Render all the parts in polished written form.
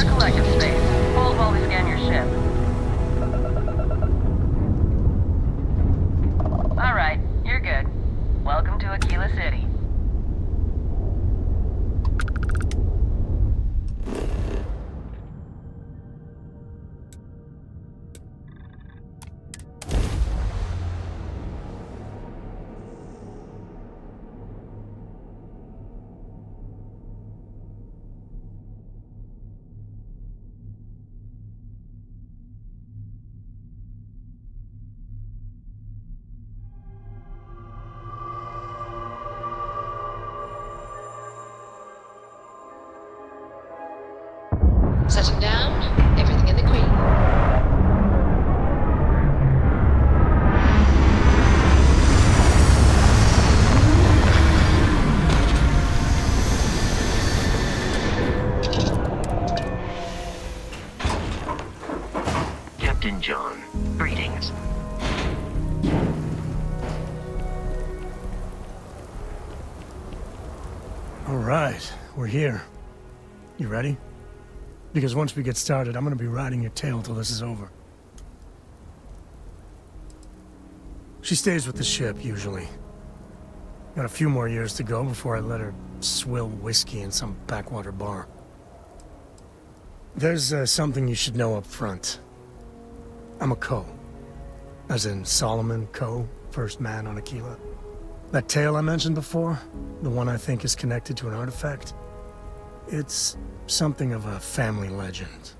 our collective space. Hold while we scan your ship. Alright, you're good. Welcome to Aquila City. Setting down, everything in the green. Captain John, greetings. All right, we're here. You ready? Because once we get started, I'm gonna be riding your tail till this is over. She stays with the ship, usually. Got a few more years to go before I let her swill whiskey in some backwater bar. There's something you should know up front. I'm a COE. As in Solomon Coe, first man on Aquila. That tale I mentioned before, the one I think is connected to an artifact, it's something of a family legend.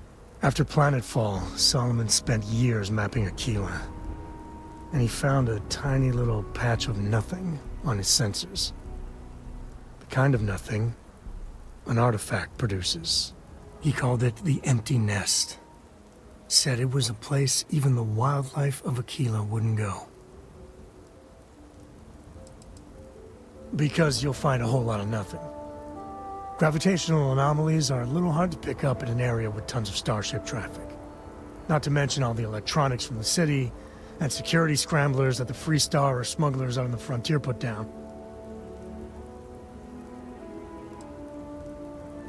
After planetfall, Solomon spent years mapping Aquila, and he found a tiny little patch of nothing on his sensors. The kind of nothing an artifact produces. He called it the Empty Nest. Said it was a place even the wildlife of Aquila wouldn't go. Because you'll find a whole lot of nothing. Gravitational anomalies are a little hard to pick up in an area with tons of starship traffic. Not to mention all the electronics from the city, and security scramblers that the Free Star or smugglers out on the frontier put down.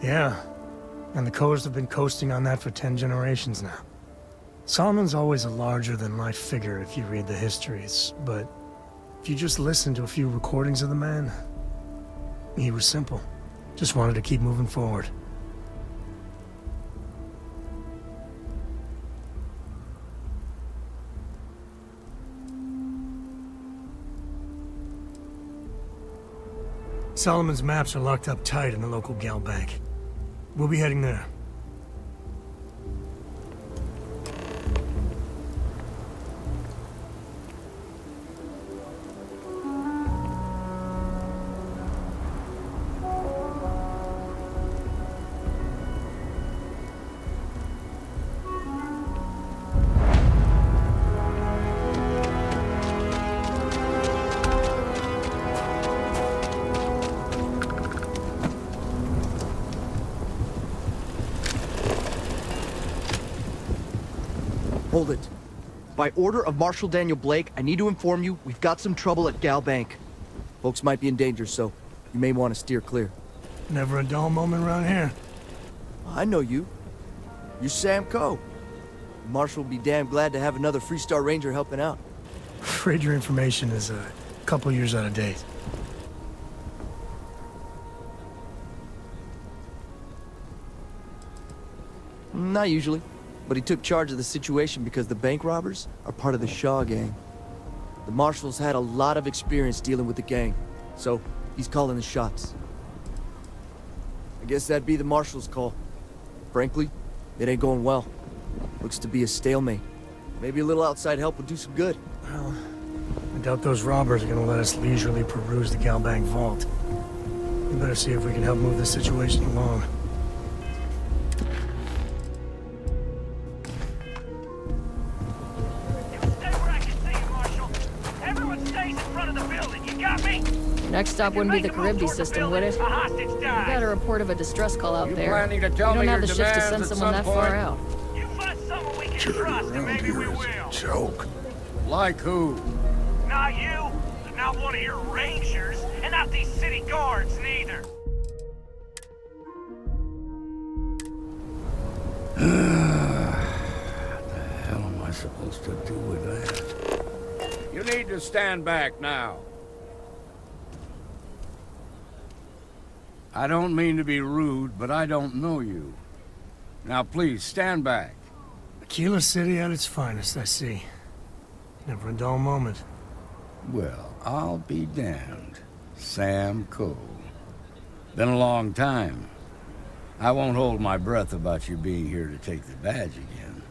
Yeah, and the Coes have been coasting on that for 10 generations now. Solomon's always a larger-than-life figure if you read the histories, but if you just listen to a few recordings of the man, he was simple. Just wanted to keep moving forward. Solomon's maps are locked up tight in the local gal bank. We'll be heading there. Hold it. By order of Marshal Daniel Blake, I need to inform you we've got some trouble at Gal Bank. Folks might be in danger, so you may want to steer clear. Never a dull moment around here. I know you. You're Sam Coe. Marshal will be damn glad to have another Free Star Ranger helping out. Afraid your information is a couple years out of date. Not usually. But he took charge of the situation because the bank robbers are part of the Shaw gang. The Marshal's had a lot of experience dealing with the gang, so he's calling the shots. I guess that'd be the Marshal's call. Frankly, it ain't going well. Looks to be a stalemate. Maybe a little outside help would do some good. Well, I doubt those robbers are gonna let us leisurely peruse the Galbank vault. We better see if we can help move the situation along. Next stop wouldn't be the Caribbean system, would it? We got a report of a distress call out there. We don't have the ships to send someone that far out. You find someone we can trust, and maybe we will. Joke. Like who? Not you, not one of your rangers, and not these city guards, neither. supposed to do with that? You need to stand back now. I don't mean to be rude, but I don't know you. Now please, stand back. Aquila City at its finest, I see. Never a dull moment. Well, I'll be damned. Sam COE. Been a long time. I won't hold my breath about you being here to take the badge again.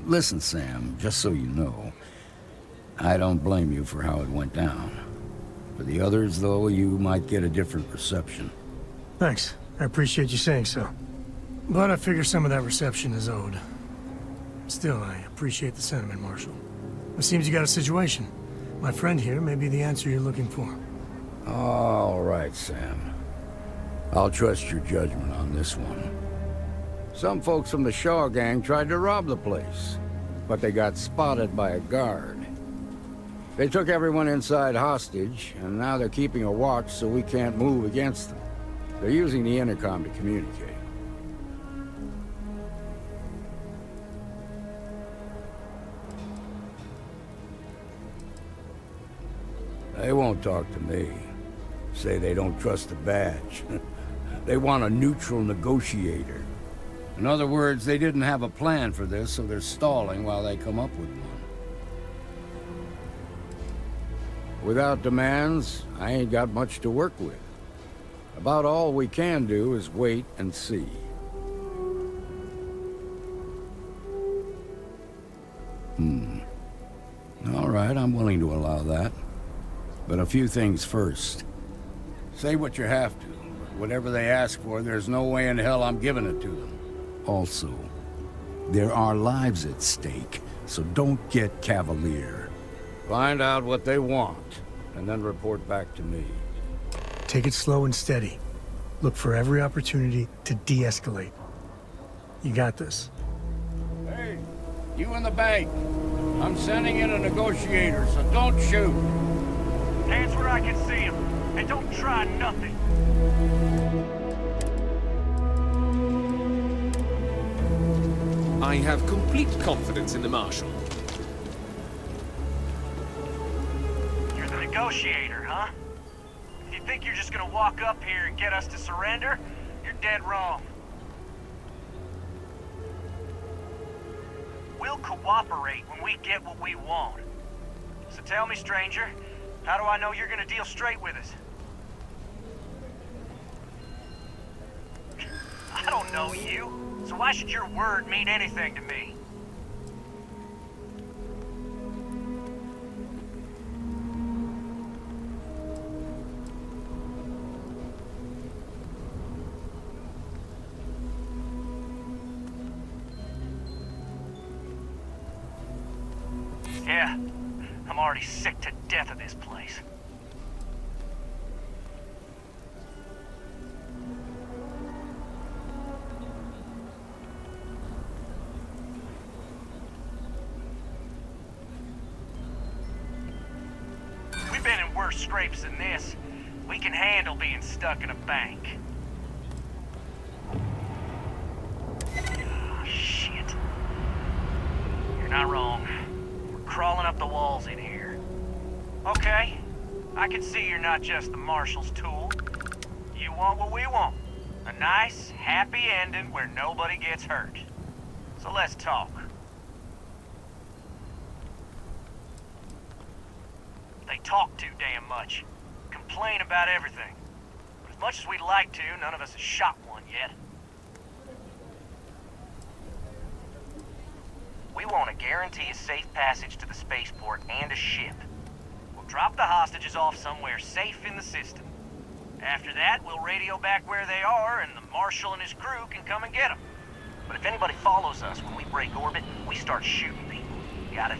Listen, Sam, just so you know, I don't blame you for how it went down. For the others, though, you might get a different perception. Thanks. I appreciate you saying so. But I figure some of that reception is owed. Still, I appreciate the sentiment, Marshal. It seems you got a situation. My friend here may be the answer you're looking for. All right, Sam. I'll trust your judgment on this one. Some folks from the Shaw gang tried to rob the place, but they got spotted by a guard. They took everyone inside hostage, and now they're keeping a watch so we can't move against them. They're using the intercom to communicate. They won't talk to me. Say they don't trust the badge. They want a neutral negotiator. In other words, they didn't have a plan for this, so they're stalling while they come up with one. Without demands, I ain't got much to work with. About all we can do is wait and see. All right, I'm willing to allow that. But a few things first. Say what you have to, but whatever they ask for, there's no way in hell I'm giving it to them. Also, there are lives at stake, so don't get cavalier. Find out what they want, and then report back to me. Take it slow and steady. Look for every opportunity to de-escalate. You got this. Hey, you in the bank. I'm sending in a negotiator, so don't shoot. Hands where I can see him. And don't try nothing. I have complete confidence in the Marshal. You're the negotiator, huh? If you think you're just gonna walk up here and get us to surrender, you're dead wrong. We'll cooperate when we get what we want. So tell me, stranger, how do I know you're gonna deal straight with us? I don't know you, so why should your word mean anything to me? Yeah, I'm already sick to death of this place. We've been in worse scrapes than this. We can handle being stuck in a bank. Oh, shit. You're not wrong. Crawling up the walls in here. Okay, I can see you're not just the Marshal's tool. You want what we want. A nice, happy ending where nobody gets hurt. So let's talk. They talk too damn much. Complain about everything. But as much as we'd like to, none of us has shot one yet. We want to guarantee a safe passage to the spaceport and a ship. We'll drop the hostages off somewhere safe in the system. After that, we'll radio back where they are, and the Marshal and his crew can come and get them. But if anybody follows us when we break orbit, we start shooting people. Got it?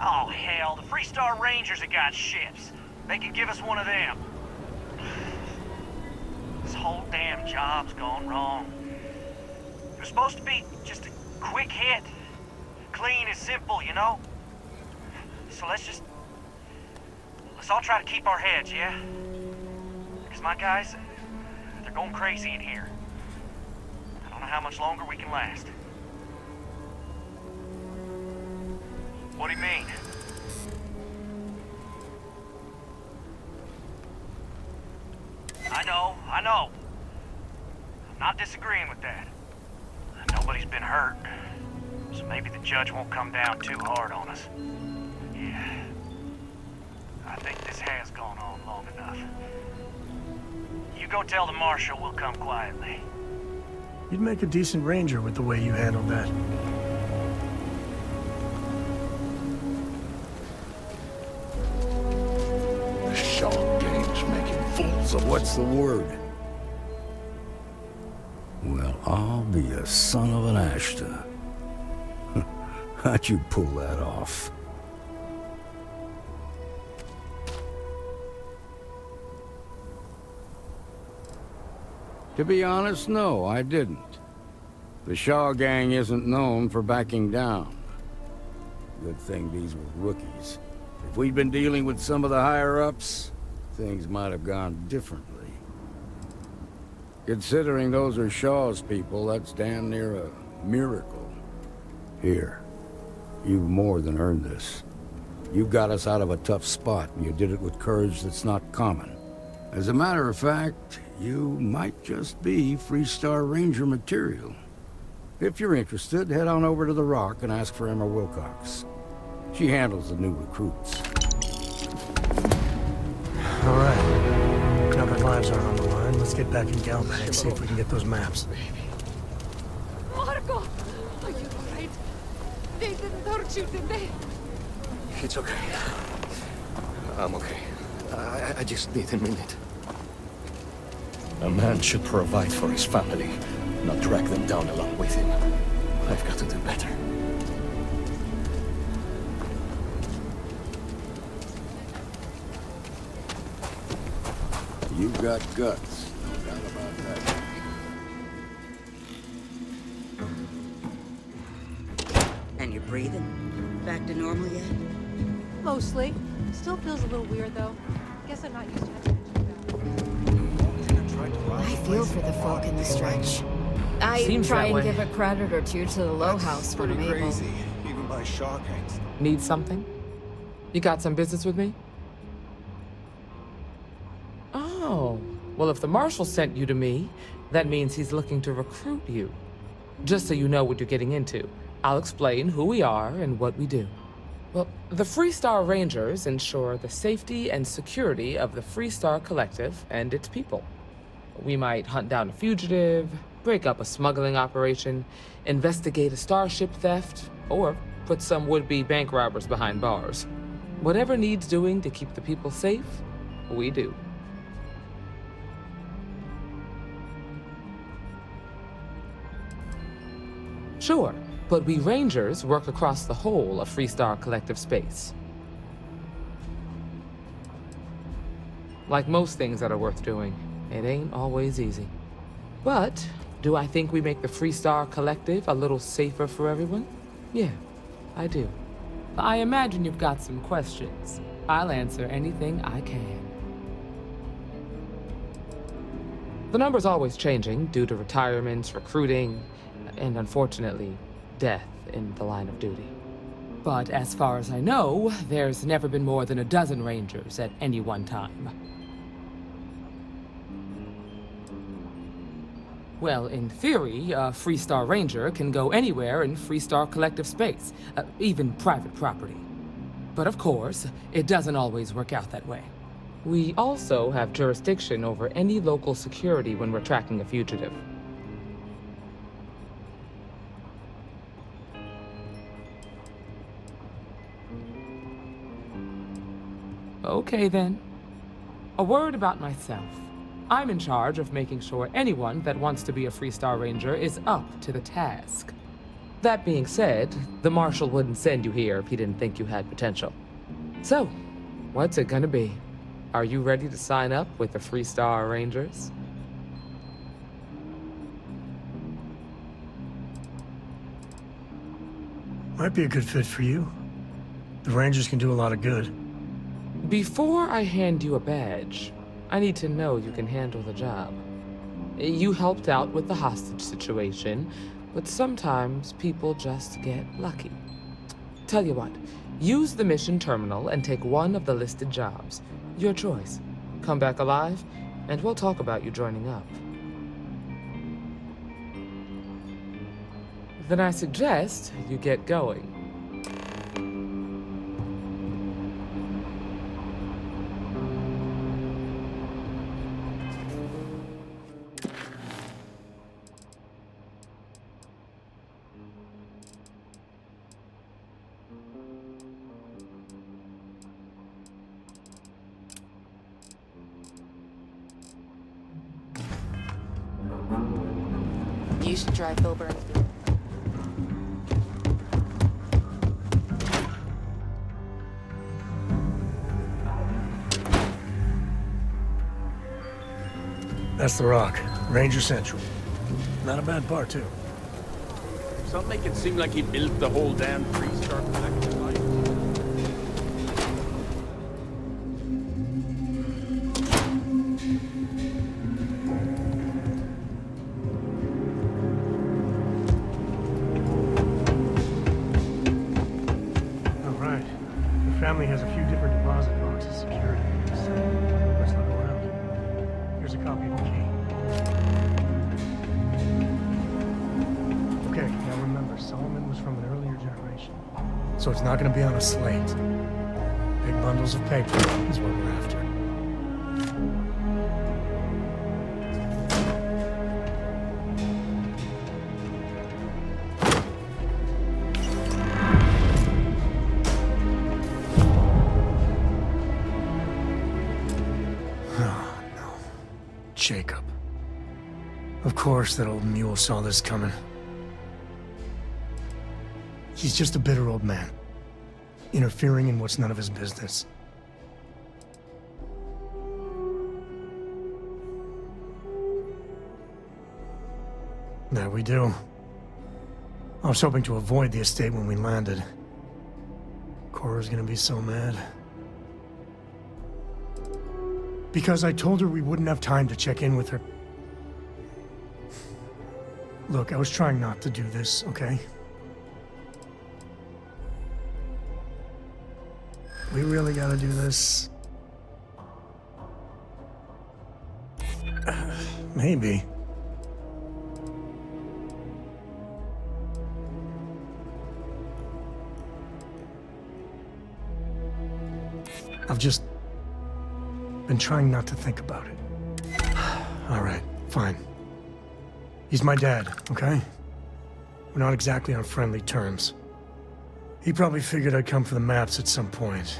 Oh, hell, the Freestar Rangers have got ships. They can give us one of them. This whole damn job's gone wrong. It was supposed to be just a quick hit. Clean and simple, you know? So let's all try to keep our heads, yeah? Because my guys, they're going crazy in here. I don't know how much longer we can last. What do you mean? I know. I'm not disagreeing with that. Nobody's been hurt, so maybe the judge won't come down too hard on us. Yeah. I think this has gone on long enough. You go tell the marshal we'll come quietly. You'd make a decent ranger with the way you handled that. The Shaw gang's making fools of us. What's the word? Well, I'll be a son of an Ashta. How'd you pull that off? To be honest, no, I didn't. The Shaw gang isn't known for backing down. Good thing these were rookies. If we'd been dealing with some of the higher-ups, things might have gone differently. Considering those are Shaw's people, that's damn near a miracle. Here, you've more than earned this. You got us out of a tough spot, and you did it with courage that's not common. As a matter of fact, you might just be Freestar Ranger material. If you're interested, head on over to the Rock and ask for Emma Wilcox. She handles the new recruits. All right. Now that lives are on the line, let's get back in Galbank, see if we can get those maps. Marco! Are you alright? They didn't hurt you, did they? It's okay. I'm okay. I just need a minute. A man should provide for his family, not drag them down along with him. I've got to do better. You've got guts, no doubt about that. And you're breathing? Back to normal yet? Mostly. Still feels a little weird, though. Guess I'm not used to it. I feel for the folk in the stretch. I try and give a credit or two to the Low House when I'm able. Crazy, even by Shaw gangs. Need something? You got some business with me? Oh, well, if the Marshal sent you to me, that means he's looking to recruit you. Just so you know what you're getting into, I'll explain who we are and what we do. Well, the Freestar Rangers ensure the safety and security of the Freestar Collective and its people. We might hunt down a fugitive, break up a smuggling operation, investigate a starship theft, or put some would-be bank robbers behind bars. Whatever needs doing to keep the people safe, we do. Sure, but we Rangers work across the whole of Freestar Collective space. Like most things that are worth doing, it ain't always easy. But, do I think we make the Freestar Collective a little safer for everyone? Yeah, I do. I imagine you've got some questions. I'll answer anything I can. The number's always changing due to retirements, recruiting, and unfortunately, death in the line of duty. But as far as I know, there's never been more than 12 Rangers at any one time. Well, in theory, a Freestar Ranger can go anywhere in Freestar Collective space, even private property. But of course, it doesn't always work out that way. We also have jurisdiction over any local security when we're tracking a fugitive. Okay then. A word about myself. I'm in charge of making sure anyone that wants to be a Freestar Ranger is up to the task. That being said, the Marshal wouldn't send you here if he didn't think you had potential. So, what's it gonna be? Are you ready to sign up with the Freestar Rangers? Might be a good fit for you. The Rangers can do a lot of good. Before I hand you a badge, I need to know you can handle the job. You helped out with the hostage situation, but sometimes people just get lucky. Tell you what, use the mission terminal and take one of the listed jobs. Your choice. Come back alive, and we'll talk about you joining up. Then I suggest you get going. You should try Phil Burns' beer. That's the Rock. Ranger Central. Not a bad bar, too. Some make it seem like he built the whole damn three-star collection life. Family has a few different deposit boxes secured. So let's look around. Here's a copy of the key. Okay, now remember, Solomon was from an earlier generation. So it's not going to be on a slate. Big bundles of paper is what we're after. Jacob. Of course that old mule saw this coming. He's just a bitter old man, interfering in what's none of his business. There we do. I was hoping to avoid the estate when we landed. Cora's gonna be so mad. Because I told her we wouldn't have time to check in with her. Look, I was trying not to do this, okay? We really gotta do this? Maybe. I've just been trying not to think about it. All right, fine. He's my dad, okay? We're not exactly on friendly terms. He probably figured I'd come for the maps at some point.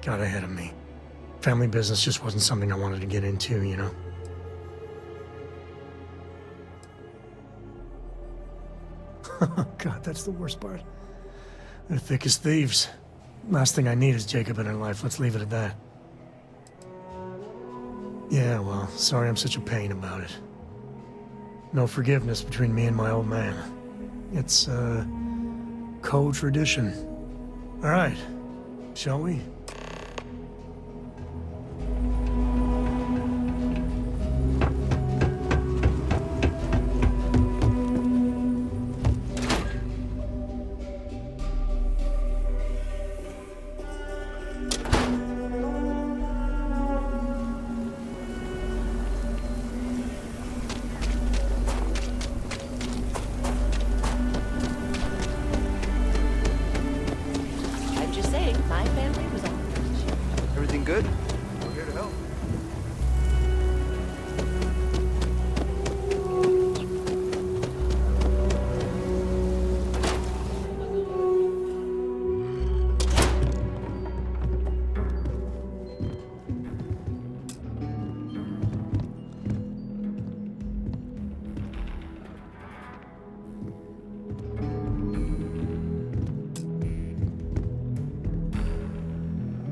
Got ahead of me. Family business just wasn't something I wanted to get into, you know? God, that's the worst part. They're thick as thieves. Last thing I need is Jacob in her life. Let's leave it at that. Yeah, well, sorry I'm such a pain about it. No forgiveness between me and my old man. It's, COE tradition. All right, shall we?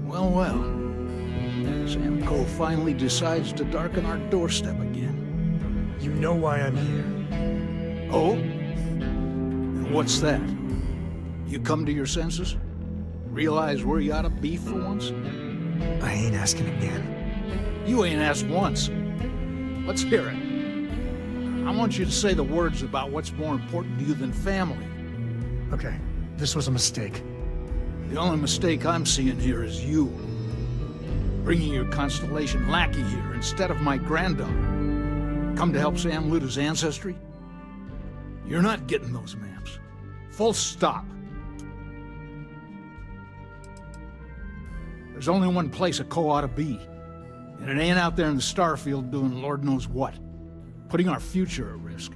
Well, Sam Cole finally decides to darken our doorstep again. You know why I'm here. Oh? And what's that? You come to your senses? Realize where you ought to be for once? I ain't asking again. You ain't asked once. Let's hear it. I want you to say the words about what's more important to you than family. Okay, this was a mistake. The only mistake I'm seeing here is you. Bringing your Constellation lackey here instead of my granddaughter. Come to help Sam loot his ancestry? You're not getting those maps. Full stop. There's only one place a COE ought to be. And it ain't out there in the Starfield doing Lord knows what. Putting our future at risk.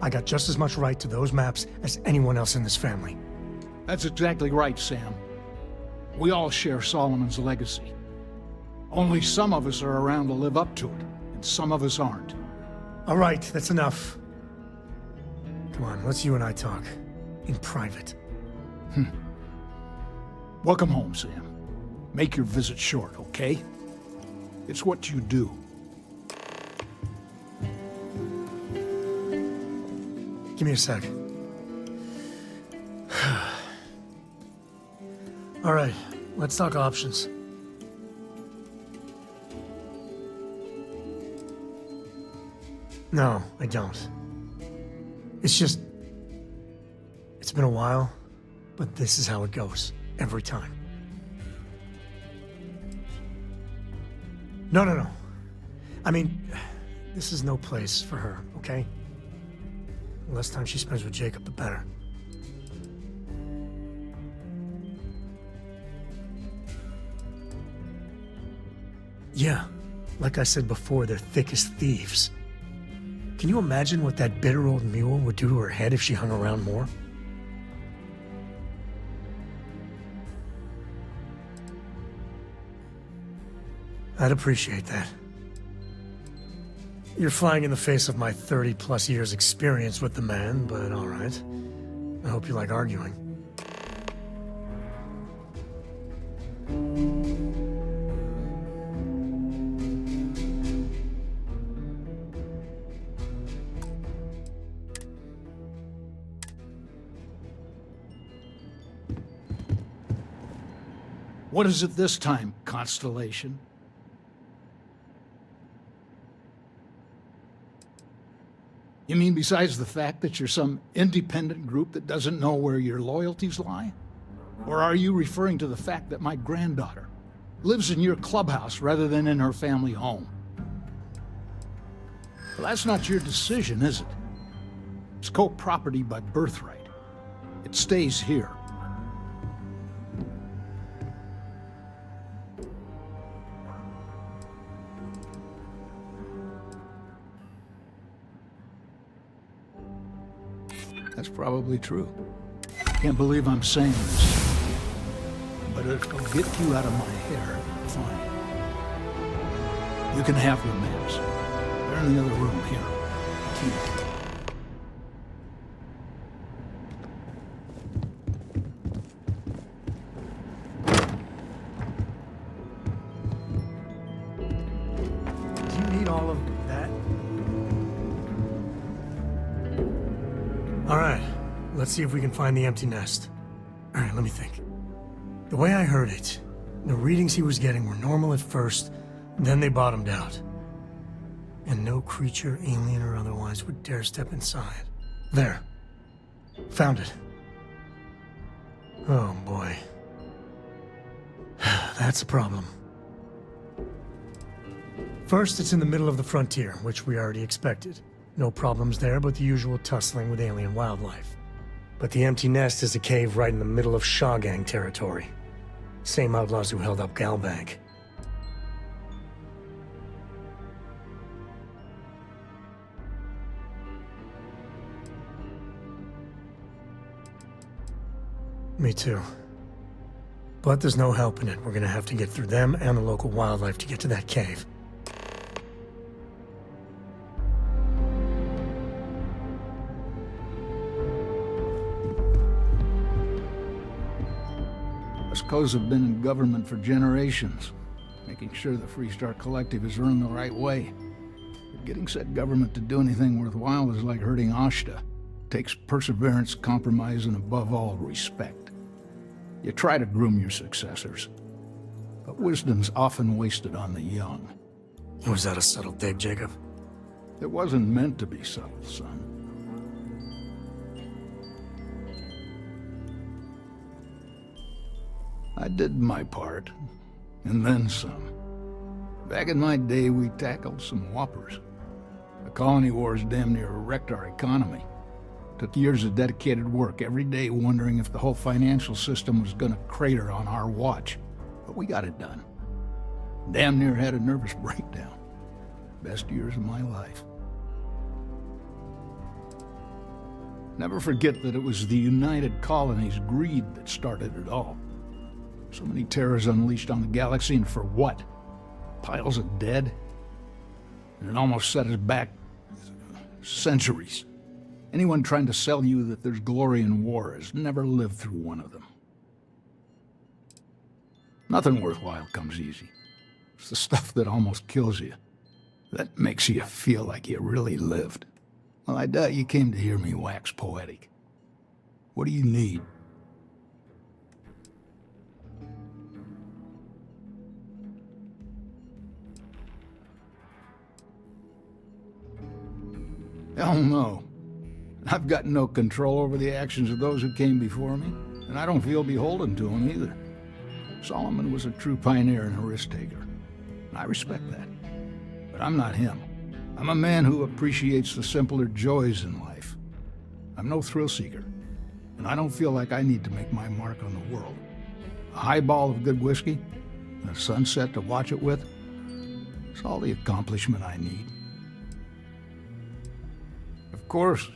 I got just as much right to those maps as anyone else in this family. That's exactly right, Sam. We all share Solomon's legacy. Only some of us are around to live up to it, and some of us aren't. All right, that's enough. Come on, let's you and I talk. In private. Welcome home, Sam. Make your visit short, okay? It's what you do. Give me a sec. All right, let's talk options. No, I don't. It's just... It's been a while, but this is how it goes. Every time. No. I mean, this is no place for her, okay? The less time she spends with Jacob, the better. Yeah, like I said before, they're thick as thieves. Can you imagine what that bitter old mule would do to her head if she hung around more? I'd appreciate that. You're flying in the face of my 30-plus years experience with the man, but all right. I hope you like arguing. What is it this time, Constellation? You mean besides the fact that you're some independent group that doesn't know where your loyalties lie? Or are you referring to the fact that my granddaughter lives in your clubhouse rather than in her family home? Well, that's not your decision, is it? It's co-property by birthright. It stays here. That's probably true. Can't believe I'm saying this. But if it'll get you out of my hair, fine. You can have your maps. They're in the other room here. Keep it. Do you need all of that? All right, let's see if we can find the empty nest. All right, let me think. The way I heard it, the readings he was getting were normal at first, then they bottomed out. And no creature, alien or otherwise, would dare step inside. There. Found it. Oh, boy. That's a problem. First, it's in the middle of the frontier, which we already expected. No problems there, but the usual tussling with alien wildlife. But the empty nest is a cave right in the middle of Shaw Gang territory. Same outlaws who held up Galbank. Me too. But there's no helping it. We're gonna have to get through them and the local wildlife to get to that cave. Us COEs have been in government for generations, making sure the Freestar Collective is run the right way. But getting said government to do anything worthwhile is like herding Ashta. Takes perseverance, compromise, and above all, respect. You try to groom your successors, but wisdom's often wasted on the young. Was that a subtle dig, Jacob? It wasn't meant to be subtle, son. I did my part, and then some. Back in my day, we tackled some whoppers. The colony wars damn near wrecked our economy. Took years of dedicated work, every day wondering if the whole financial system was gonna crater on our watch. But we got it done. Damn near had a nervous breakdown. Best years of my life. Never forget that it was the United Colonies' greed that started it all. So many terrors unleashed on the galaxy, and for what? Piles of dead? And it almost set us back centuries. Anyone trying to sell you that there's glory in war has never lived through one of them. Nothing worthwhile comes easy. It's the stuff that almost kills you. That makes you feel like you really lived. Well, I doubt you came to hear me wax poetic. What do you need? Hell no. I've got no control over the actions of those who came before me, and I don't feel beholden to them either. Solomon was a true pioneer and a risk-taker, and I respect that. But I'm not him. I'm a man who appreciates the simpler joys in life. I'm no thrill-seeker, and I don't feel like I need to make my mark on the world. A highball of good whiskey, and a sunset to watch it with, it's all the accomplishment I need. Of course.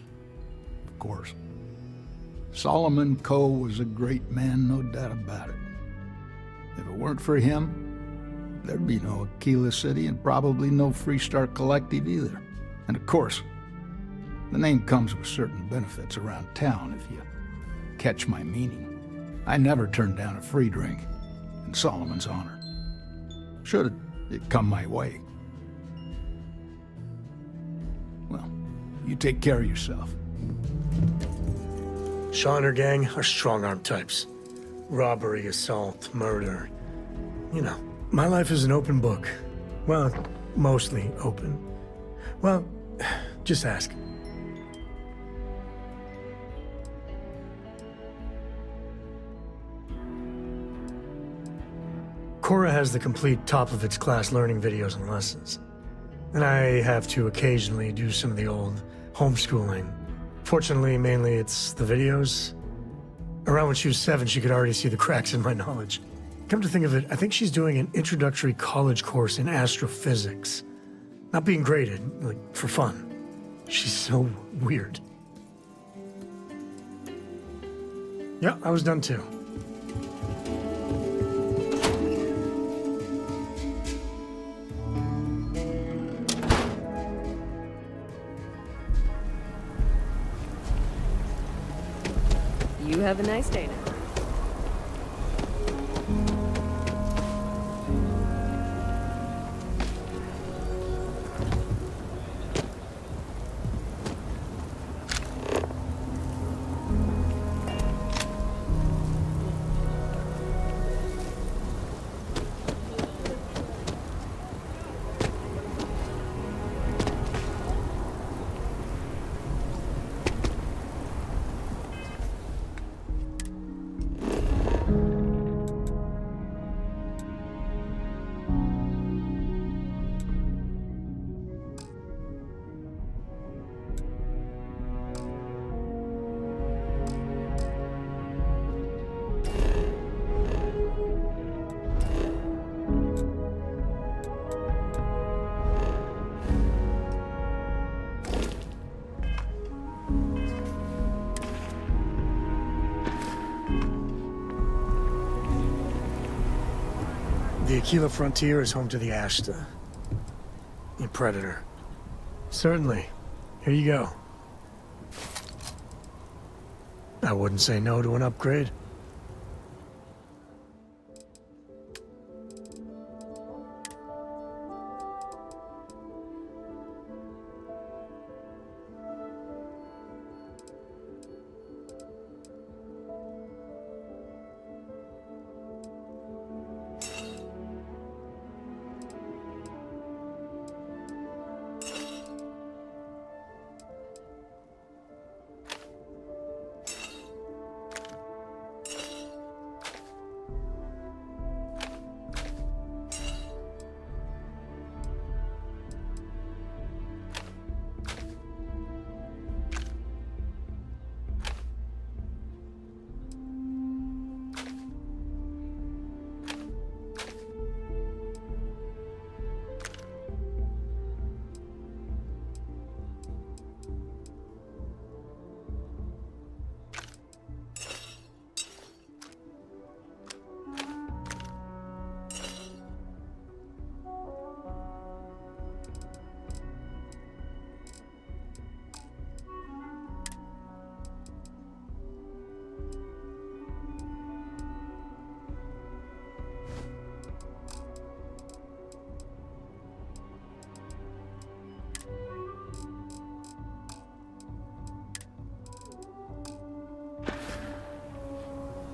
Solomon Coe was a great man, no doubt about it. If it weren't for him, there'd be no Aquila City and probably no Freestar Collective either. And of course, the name comes with certain benefits around town if you catch my meaning. I never turned down a free drink in Solomon's honor. Should it come my way. Well, you take care of yourself. Shaw and her gang are strong-arm types. Robbery, assault, murder. You know, my life is an open book. Well, mostly open. Well, just ask. Cora has the complete top-of-its-class learning videos and lessons. And I have to occasionally do some of the old homeschooling. Fortunately, mainly it's the videos. Around when she was 7, she could already see the cracks in my knowledge. Come to think of it, I think she's doing an introductory college course in astrophysics. Not being graded, like, for fun. She's so weird. Yeah, I was done too. You have a nice day now. The Aquila frontier is home to the Ashta. The Predator. Certainly. Here you go. I wouldn't say no to an upgrade.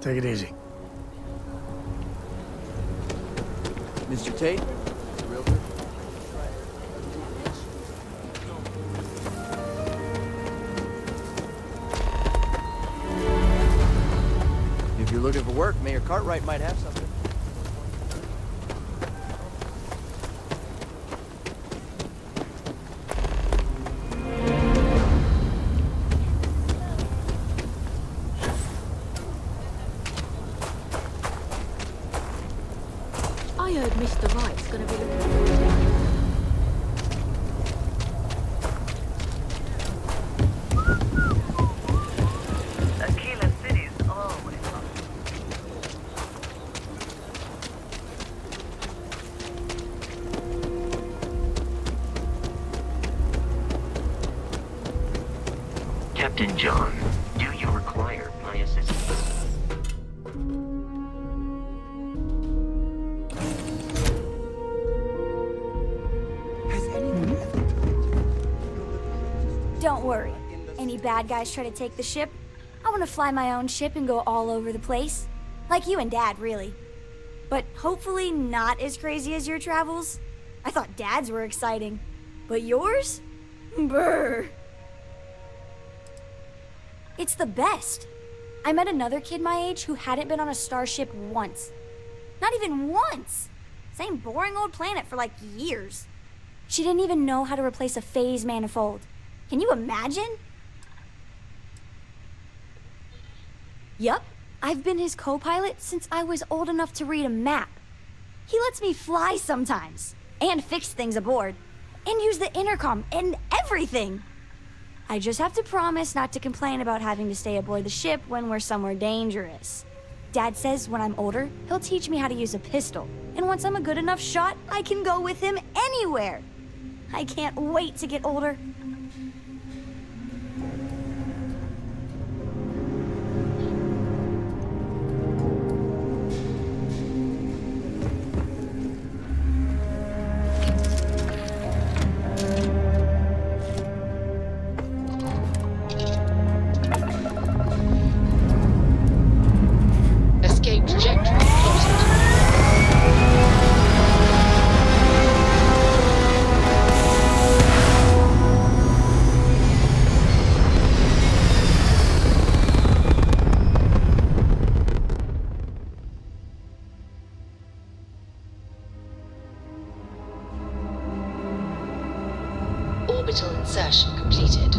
Take it easy. Mr. Tate? Realtor? If you're looking for work, Mayor Cartwright might have something. I heard Mr. Wright's gonna be looking for you. Aquila City's always fun. Captain John, do you require my assistance? Don't worry. Any bad guys try to take the ship, I want to fly my own ship and go all over the place. Like you and Dad, really. But hopefully not as crazy as your travels. I thought Dad's were exciting. But yours? Brr. It's the best. I met another kid my age who hadn't been on a starship once. Not even once. Same boring old planet for like years. She didn't even know how to replace a phase manifold. Can you imagine? Yup, I've been his co-pilot since I was old enough to read a map. He lets me fly sometimes, and fix things aboard, and use the intercom and everything. I just have to promise not to complain about having to stay aboard the ship when we're somewhere dangerous. Dad says when I'm older, he'll teach me how to use a pistol, and once I'm a good enough shot, I can go with him anywhere. I can't wait to get older. Escape trajectory plotted. Orbital insertion completed.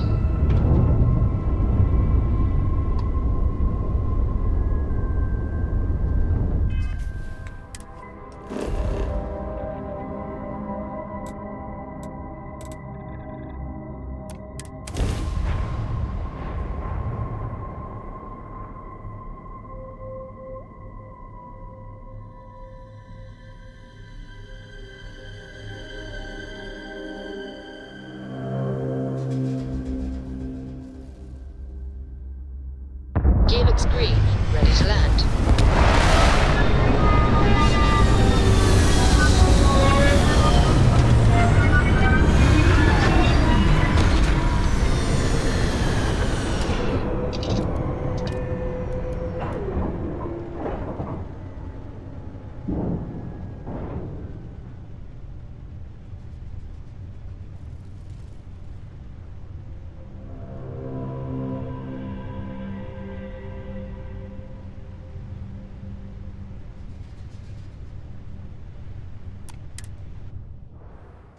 Gearbox green, ready to land.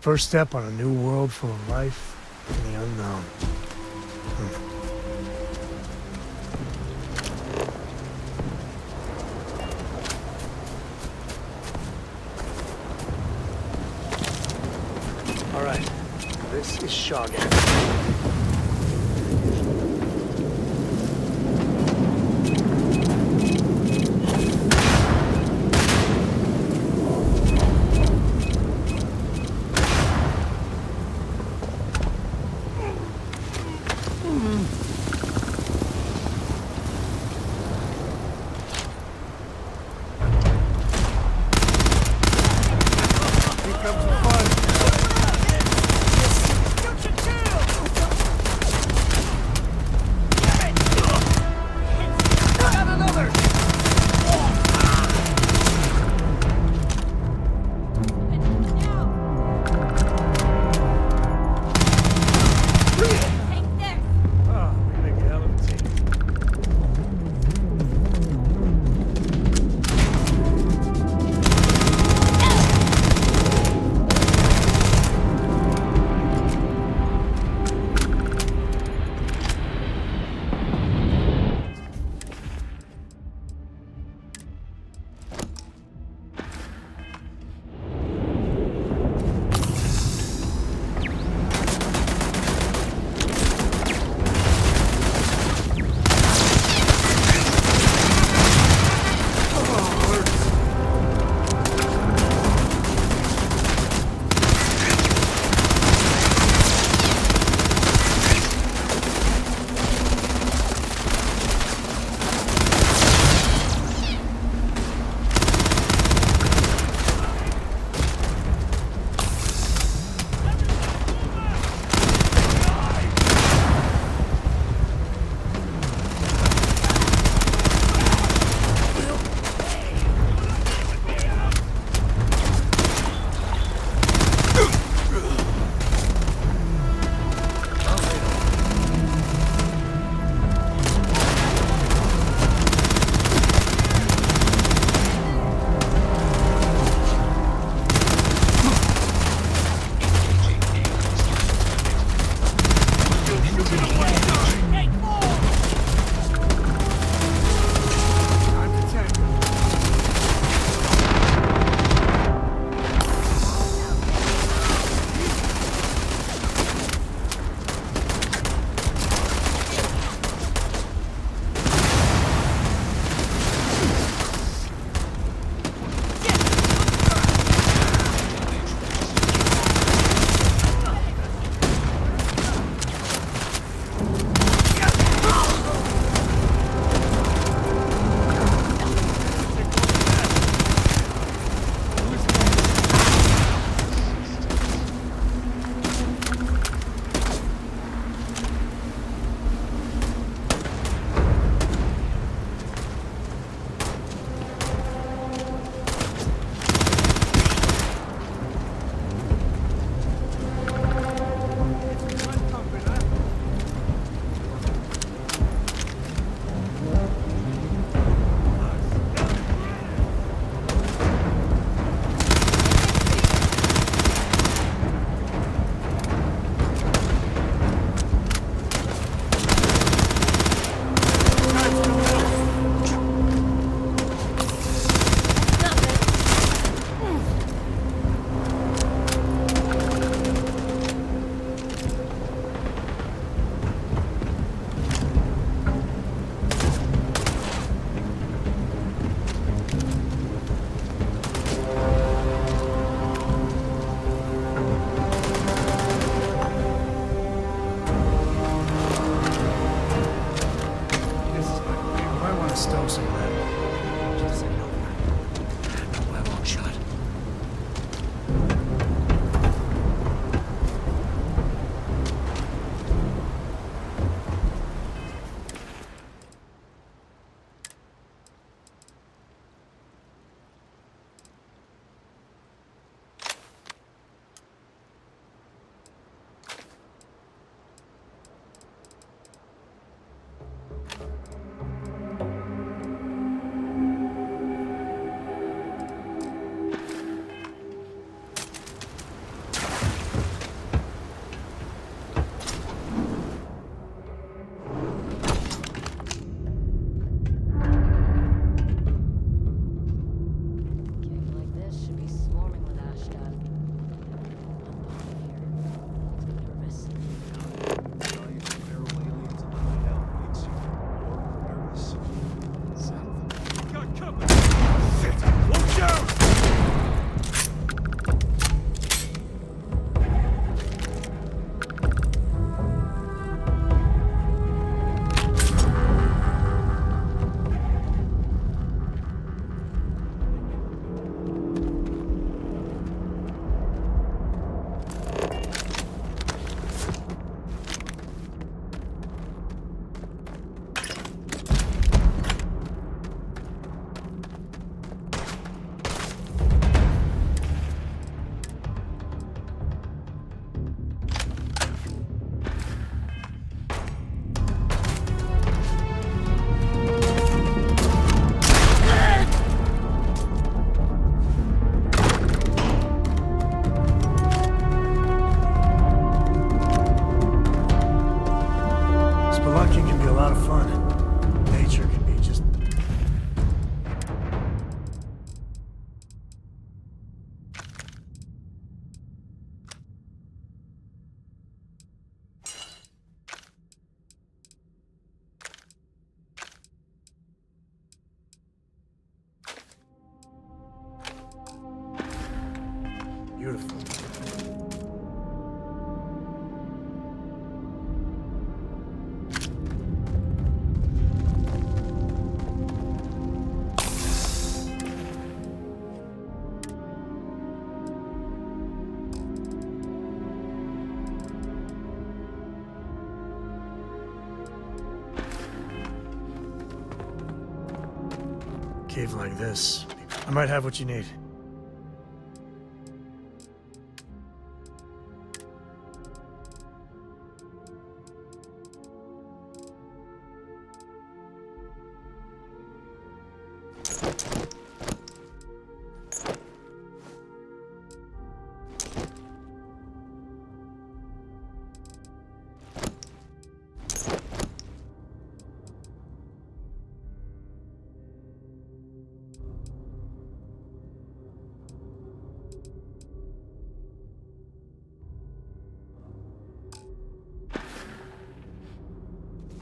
First step on a new world full of life and the unknown. All right, this is Shawgan. Beautiful. Cave like this, I might have what you need.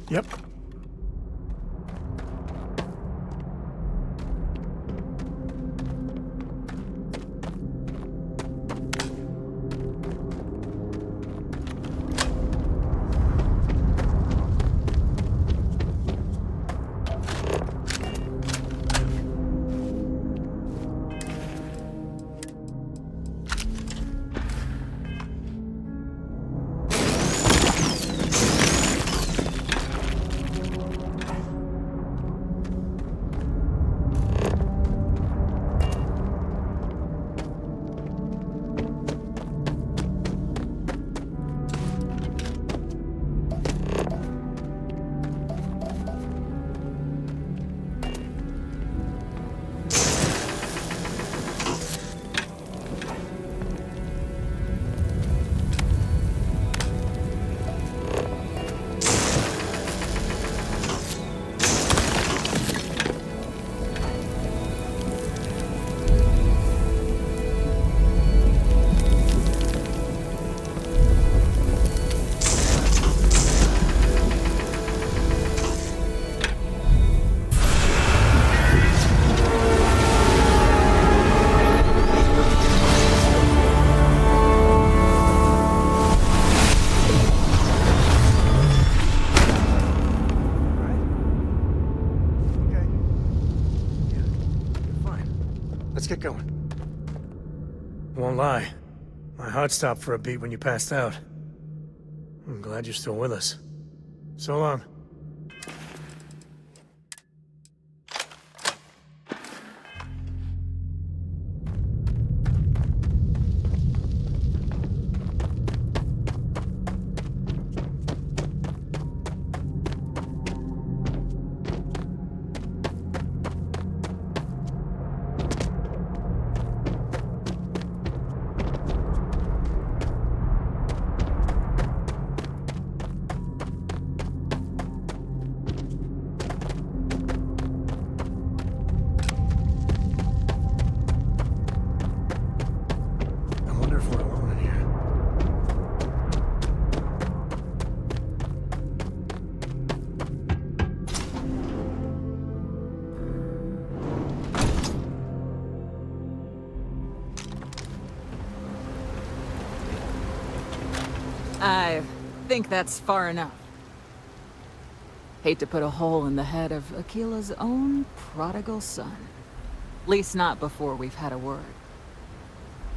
Yep. Won't lie. My heart stopped for a beat when you passed out. I'm glad you're still with us. So long. I think that's far enough. Hate to put a hole in the head of Akila's own prodigal son. At least not before we've had a word.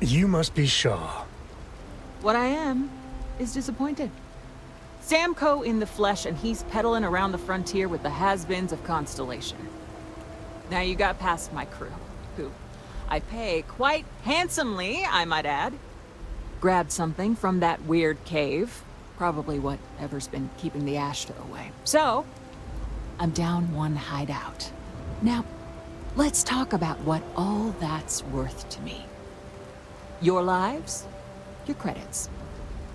You must be Shaw. What I am is disappointed. Sam Coe in the flesh, and he's peddling around the frontier with the has-beens of Constellation. Now you got past my crew, who I pay quite handsomely, I might add. Grabbed something from that weird cave. Probably whatever's been keeping the Ashta away. So, I'm down one hideout. Now, let's talk about what all that's worth to me. Your lives, your credits.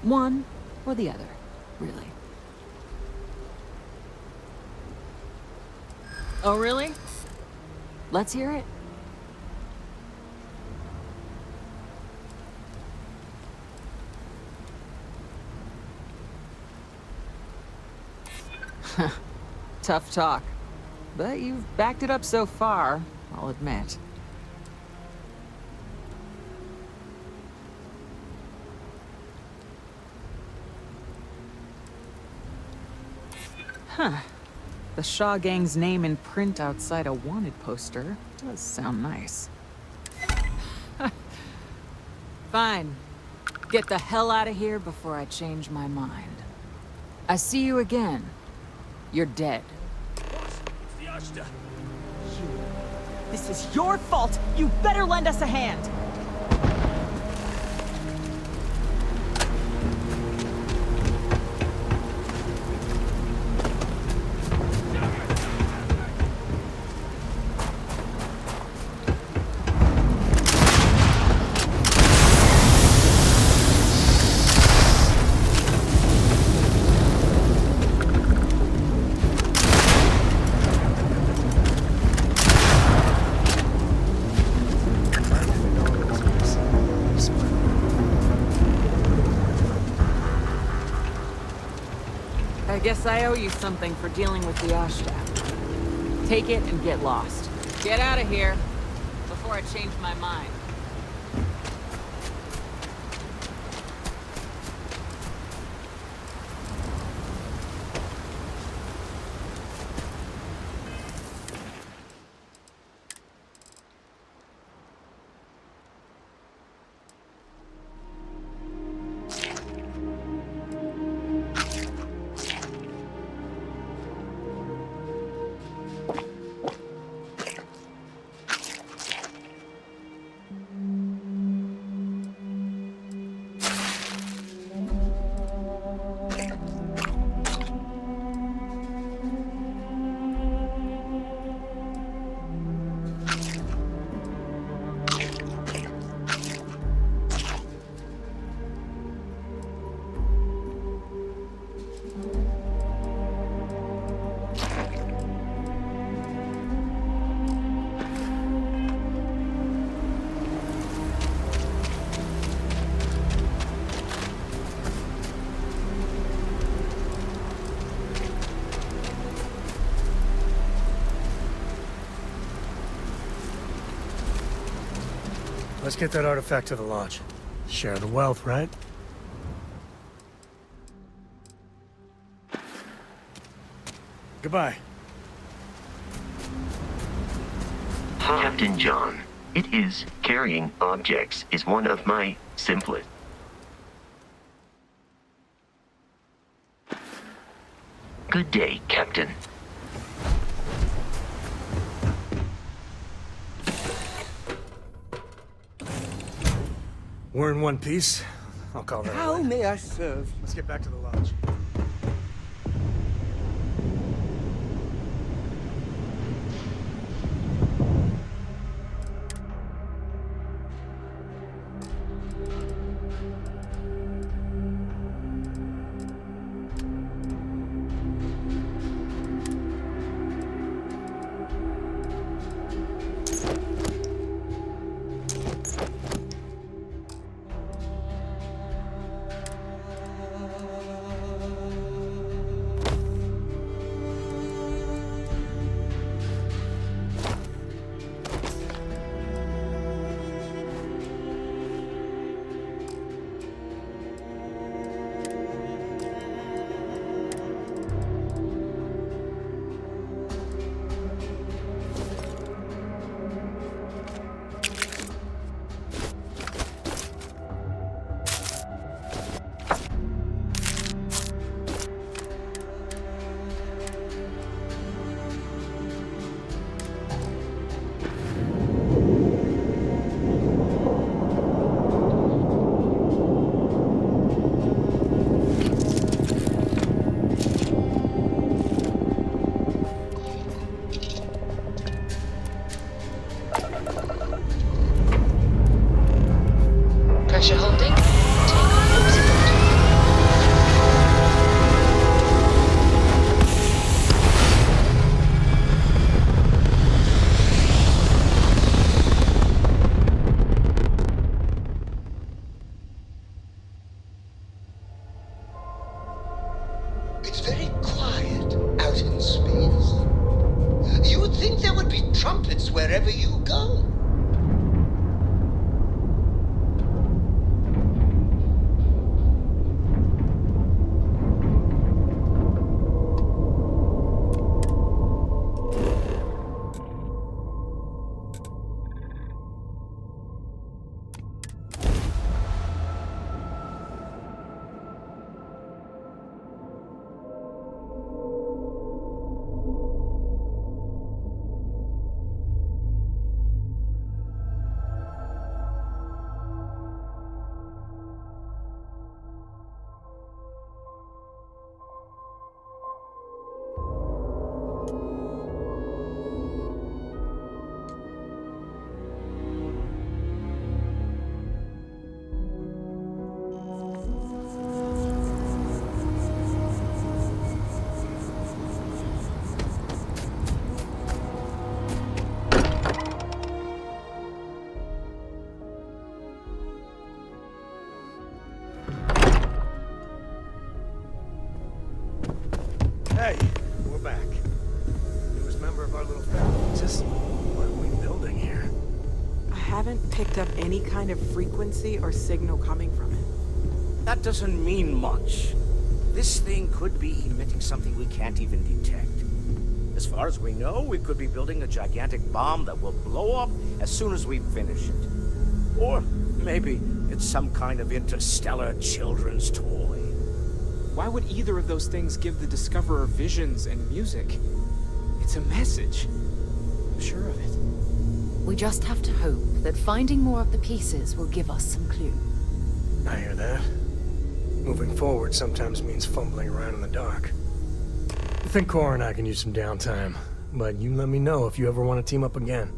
One or the other, really. Oh, really? Let's hear it. Tough talk. But you've backed it up so far, I'll admit. Huh. The Shaw Gang's name in print outside a wanted poster does sound nice. Fine. Get the hell out of here before I change my mind. I see you again. You're dead. This is your fault! You better lend us a hand! I guess I owe you something for dealing with the Ashta. Take it and get lost. Get out of here before I change my mind. Let's get that artifact to the lodge. Share the wealth, right? Goodbye. Captain John, it is Carrying objects is one of my simplest. Good day, Captain. We're in one piece. I'll call that. How may I serve? Let's get back to the lodge. Pressure holding. Takeoff looks good. It's very quiet out in space. You would think there would be trumpets wherever you go. Hey, we're back. Newest member of our little family. Just what are we building here? I haven't picked up any kind of frequency or signal coming from it. That doesn't mean much. This thing could be emitting something we can't even detect. As far as we know, we could be building a gigantic bomb that will blow up as soon as we finish it. Or maybe it's some kind of interstellar children's toy. Why would either of those things give the Discoverer visions and music? It's a message. I'm sure of it. We just have to hope that finding more of the pieces will give us some clue. I hear that. Moving forward sometimes means fumbling around in the dark. I think Cora and I can use some downtime, but you let me know if you ever want to team up again.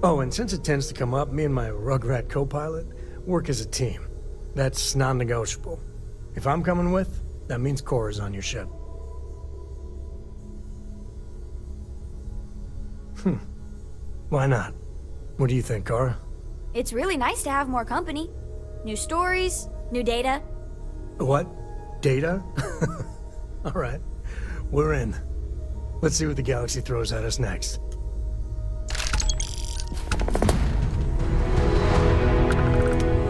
Oh, and since it tends to come up, me and my Rugrat co-pilot work as a team. That's non-negotiable. If I'm coming with, that means Cora's on your ship. Why not? What do you think, Cora? It's really nice to have more company. New stories, new data. What? Data? All right. We're in. Let's see what the galaxy throws at us next.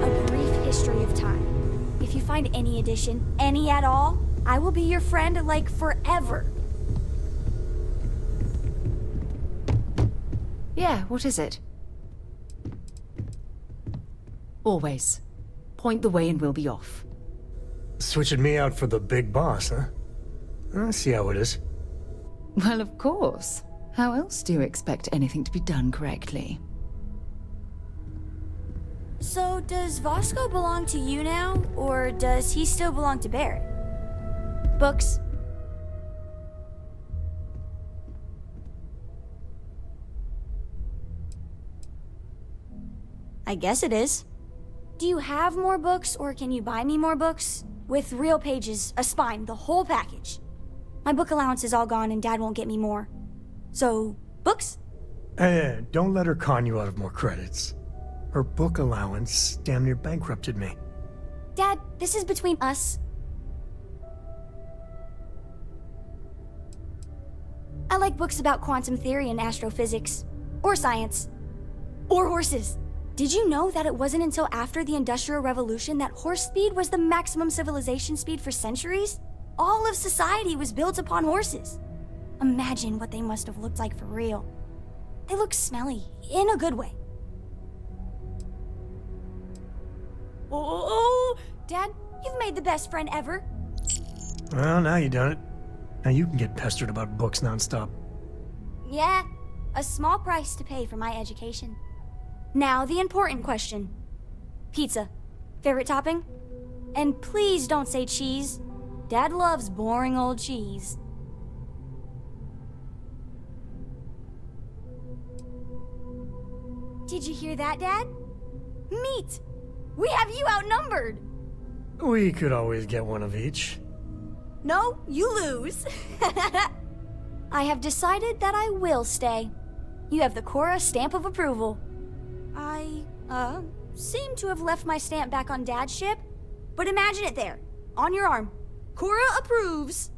A brief history of time. If you find any addition, any at all, I will be your friend, like, forever. Yeah, what is it? Always. Point the way and we'll be off. Switching me out for the big boss, huh? I see how it is. Well, of course. How else do you expect anything to be done correctly? So, does Vasco belong to you now, or does he still belong to Barrett? Books? I guess it is. Do you have more books, or can you buy me more books? With real pages, a spine, the whole package. My book allowance is all gone and Dad won't get me more. So, books? Hey, don't let her con you out of more credits. Her book allowance damn near bankrupted me. Dad, this is between us. I like books about quantum theory and astrophysics. Or science. Or horses. Did you know that it wasn't until after the Industrial Revolution that horse speed was the maximum civilization speed for centuries? All of society was built upon horses. Imagine what they must have looked like for real. They look smelly, in a good way. Oh, Dad, you've made the best friend ever. Well, now you done it. Now you can get pestered about books nonstop. Yeah, a small price to pay for my education. Now, the important question. Pizza. Favorite topping? And please don't say cheese. Dad loves boring old cheese. Did you hear that, Dad? Meat! We have you outnumbered! We could always get one of each. No, you lose. I have decided that I will stay. You have the Cora stamp of approval. I, seem to have left my stamp back on Dad's ship, but imagine it there, on your arm. Cora approves.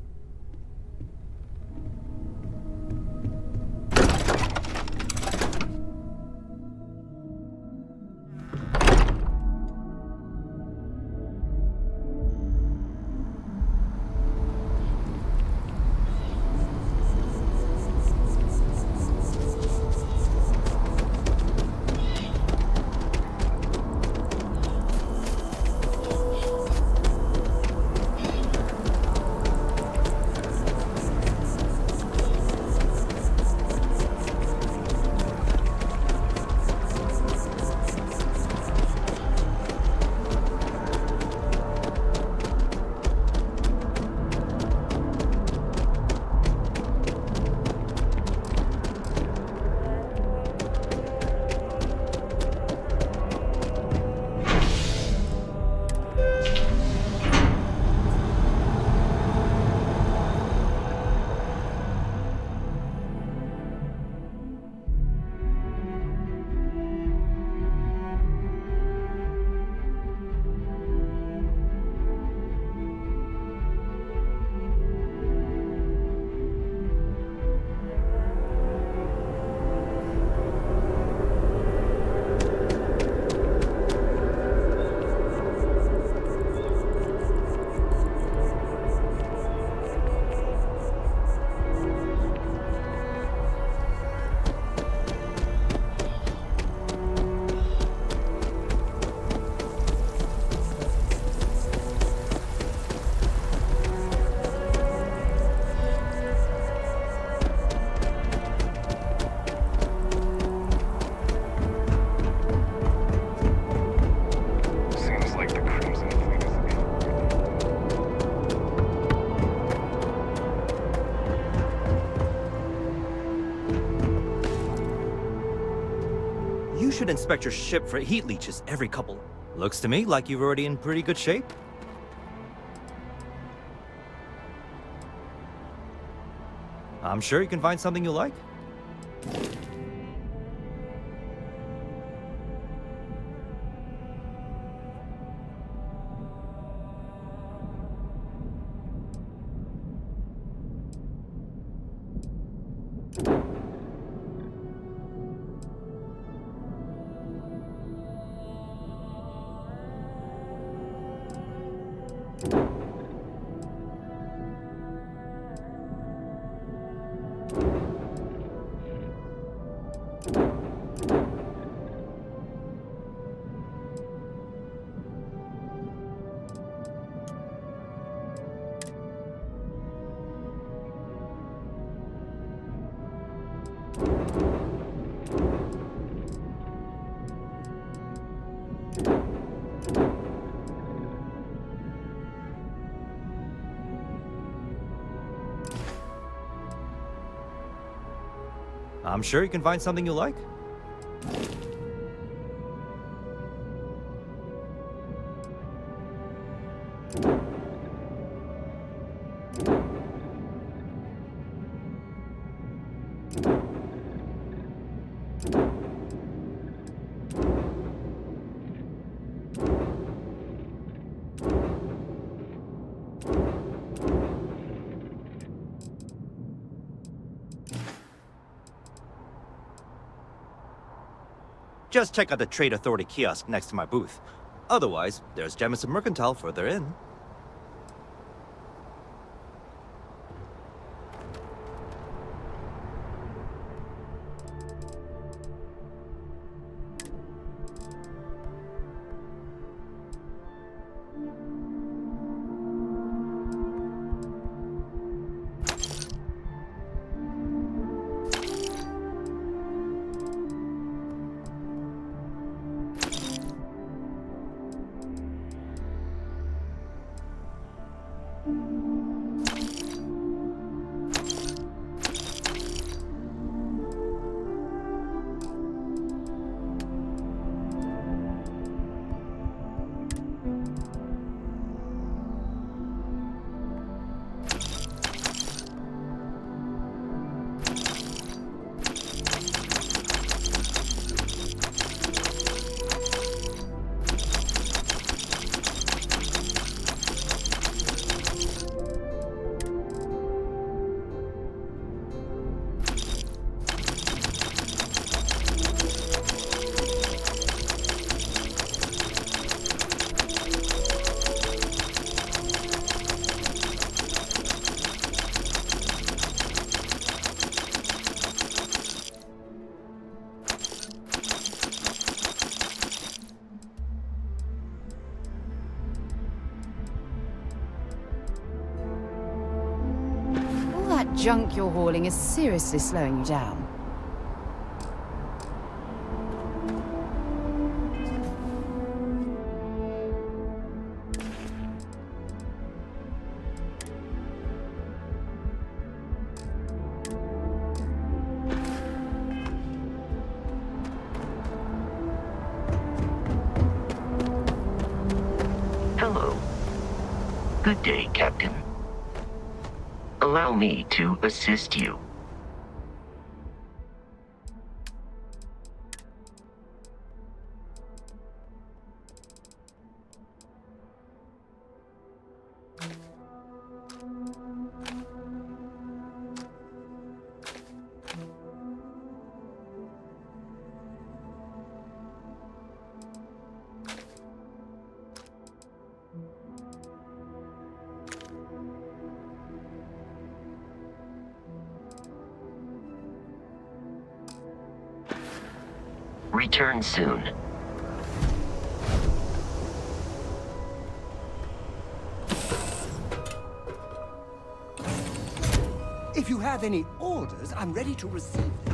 You should inspect your ship for heat leeches every couple. Looks to me like you're already in pretty good shape. I'm sure you can find something you like. I'm sure you can find something you like. Just check out the Trade Authority kiosk next to my booth. Otherwise, there's Jemison Mercantile further in. Junk you're hauling is seriously slowing you down. Hello. Good day, Captain. Allow me to assist you. Return soon. If you have any orders, I'm ready to receive them.